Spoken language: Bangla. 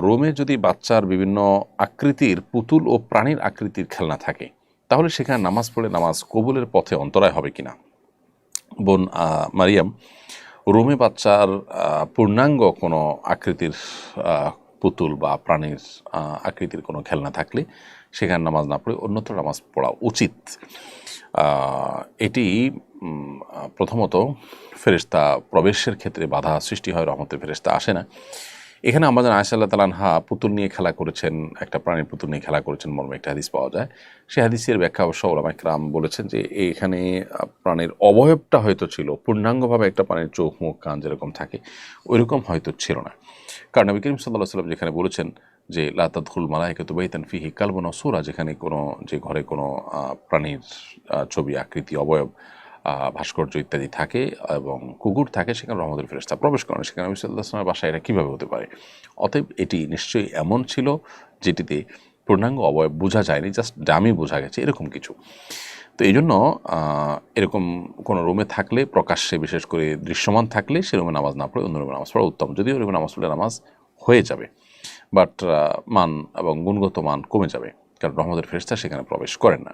রোমে যদি বাচ্চার বিভিন্ন আকৃতির পুতুল ও প্রাণীর আকৃতির খেলনা থাকে, তাহলে সেখানে নামাজ পড়ে নামাজ কবুলের পথে অন্তরায় হবে কিনা? বোন মারিয়াম, রোমে বাচ্চার পূর্ণাঙ্গ কোনো আকৃতির পুতুল বা প্রাণীর আকৃতির কোনো খেলনা থাকলে সেখানে নামাজ না পড়ে অন্যত্র নামাজ পড়া উচিত। এটি প্রথমত ফেরেশতা প্রবেশের ক্ষেত্রে বাধা সৃষ্টি হয়, রহমতের ফেরেশতা আসে না। এখানে আমাদের আয়েশা আল্লাহ তাআলা আনহা পুতুল নিয়ে খেলা করেছেন, একটা প্রাণীর পুতুল নিয়ে খেলা করেছেন মর্মে একটা হাদিস পাওয়া যায়। সেই হাদিসের ব্যাখ্যা অবশ্য উলামায়ে কেরাম বলেছেন যে এখানে প্রাণীর অবয়বটা হয়তো ছিল, পূর্ণাঙ্গভাবে একটা প্রাণীর চোখ মুখ কান যেরকম থাকে ওইরকম হয়তো ছিল না। কারণ নবী করিম সাল্লাল্লাহু আলাইহি ওয়াসাল্লাম যেখানে বলেছেন যে লা তাদখুল মালাইকাতু বাইতান ফিহি কালবুন ওয়া সূরা, যেখানে কোনো যে ঘরে কোনো প্রাণীর ছবি আকৃতি অবয়ব ভাস্কর্য ইত্যাদি থাকে এবং কুকুর থাকে, সেখানে রহমতের ফেরেশতা প্রবেশ করে না। সেখানে নবী সাল্লাল্লাহু আলাইহি ওয়াসাল্লামের বাসায় এটা কীভাবে হতে পারে? অতএব এটি নিশ্চয়ই এমন ছিল যেটিতে পূর্ণাঙ্গ অবয়ব বোঝা যায়নি, জাস্ট ডামি বোঝা গেছে এরকম কিছু। তো এই জন্য এরকম কোনো রুমে থাকলে, প্রকাশ্যে বিশেষ করে দৃশ্যমান থাকলে, সে রুমে নামাজ না পড়ে অন্য রুমে নামাজ পড়া উত্তম। যদিও রুমে নামাজ পড়লে নামাজ হয়ে যাবে, বাট মান এবং গুণগত মান কমে যাবে, কারণ রহমতের ফেরেশতা সেখানে প্রবেশ করেন না।